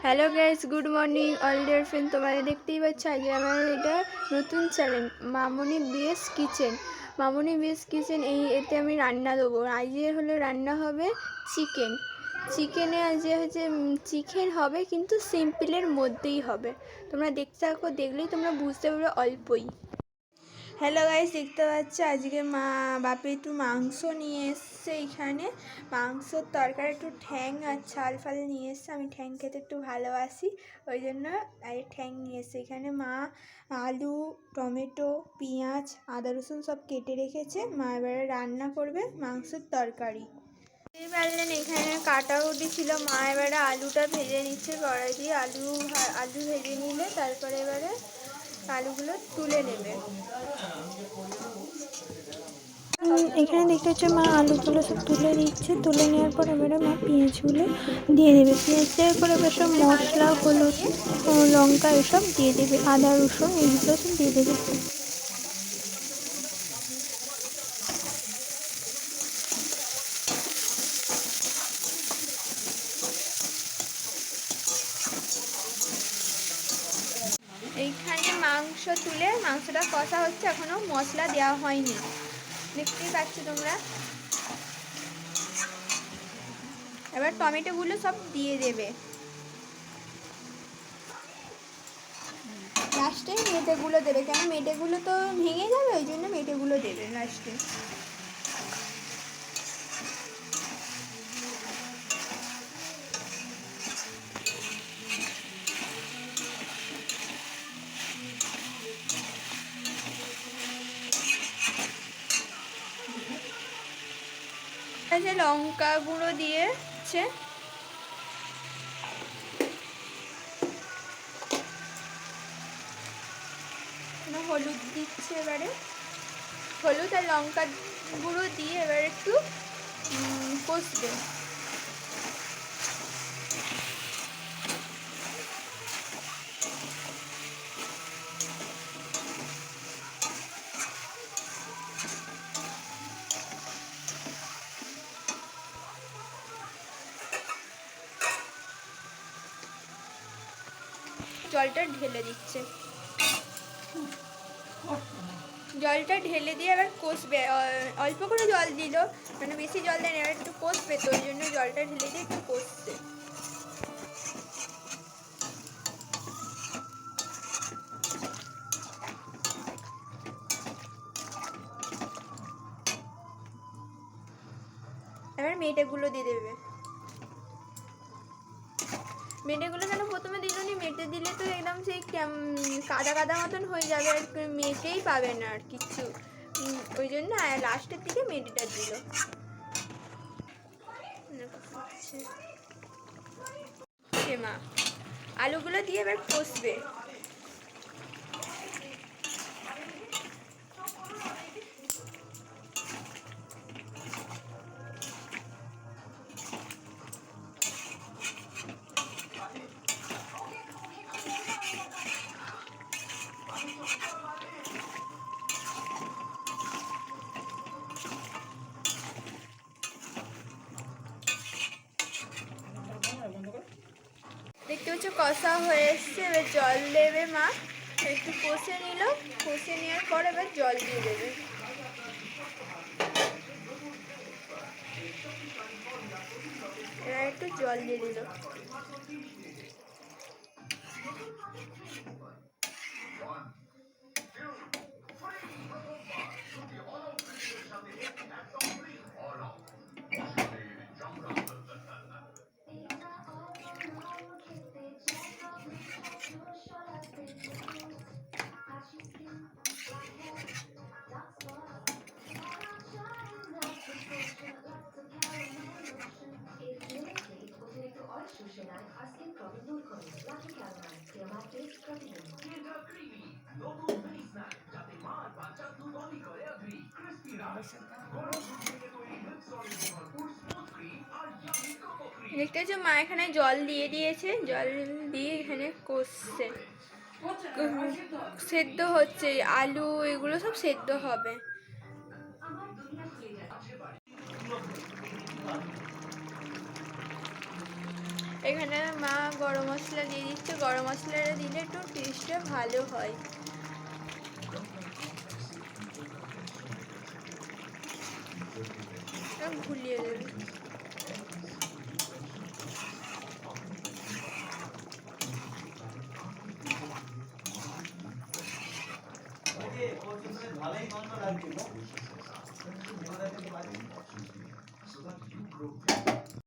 Hello guys, good morning all dear friend. তোমরা দেখতেই পাচ্ছ আজকে আমার এটা নতুন চ্যানেল মামনি বিএস কিচেন। মামনি বিএস কিচেন এতে আমি রান্না দেবো। আজকে হলো রান্না হবে চিকেন। চিকেনে আজকে হচ্ছে চিকেন হবে, কিন্তু সিম্পলের মধ্যেই হবে। তোমরা দেখতে থাকো, দেখলেই তোমরা বুঝতে পারবে অল্পই। হ্যালো গাইস, দেখতে পাচ্ছ আজকে বাপি একটু মাংস নিয়ে এসছে। এইখানে মাংসর তরকারি, একটু ঠ্যাং আর ছাল ফাল নিয়ে এসছে। আমি ঠ্যাং খেতে একটু ভালোবাসি, ওই জন্য ঠ্যাং নিয়ে এসছে। এখানে মা আলু, টমেটো, পেঁয়াজ, আদা রসুন সব কেটে রেখেছে। মা এবারে রান্না করবে মাংসের তরকারি। বুঝতেই পারলেন এখানে কাটাকুটি ছিল। মা এবারে আলুটা ভেজে নিচ্ছে কড়াই দিয়ে। আলু ভেজে নিলে তারপরে এবারে আলুগুলো তুলে নেবে। এখানে দেখতে হচ্ছে মা আলুগুলো সব তুলে দিচ্ছে। তুলে নেওয়ার পর এবারে মা পেঁয়াজগুলো দিয়ে দেবে। পেঁয়াজ দেওয়ার পরে এবার সব মশলা, হলুদ, লঙ্কা এসব দিয়ে দেবে। আদা রসুন এইগুলো সব দিয়ে দেবে। এইখানে মাংস তুলে মাংসটা কষা হচ্ছে, এখনো মশলা দেওয়া হয়নি, দেখতেই পাচ্ছ তোমরা। এবার টমেটোগুলো সব দিয়ে দেবে। লাস্টে মেটেগুলো দেবে, কেন মেটেগুলো তো ভেঙে যাবে, ওই জন্য মেটেগুলো দেবে লাস্টে। লঙ্কা গুঁড়ো দিয়েছে, হলুদ দিচ্ছে। এবারে হলুদ আর লঙ্কা গুঁড়ো দিয়ে এবার একটু কষবে। জলটা ঢেলে দিচ্ছে। জলটা ঢেলে দিয়ে এবার কষবে। অল্প করে জল দিল, মানে বেশি জল দেয় না, এবার একটু কষবে, তো ওই জন্য জলটা ঢেলে দিয়ে একটু কষছে। এবার মেটেগুলো দিয়ে দেবে। মেটেগুলো কেন প্রথমে দিল নি? মেটে দিলে তো একদম সেই কাদা কাদা মতন হয়ে যাবে, আর মেটেই পাবে না আর কিছু। ওই জন্য লাস্টের দিকে মেটেটা দিল। মা আলুগুলো দিয়ে এবার কষবে। দেখতে পাচ্ছ কষা হয়ে এসছে। এবার জল দেবে মা। একটু কষে নিল, কষে নেওয়ার পর এবার জল দিয়ে দেবে। এবার একটু জল দিয়ে দিল। দেখতে পাচ্ছ মা এখানে জল দিয়ে দিয়েছে। জল দিয়ে এখানে কষছে, সেদ্ধ হচ্ছে। আলু এগুলো সব সেদ্ধ হবে। এখানে মা গরম মশলা গরম মশলাটা দিলে একটু টেস্টটা ভালো হয়। ভুলিয়ে দেবে। ভালোই গন্ধ লাগছিল।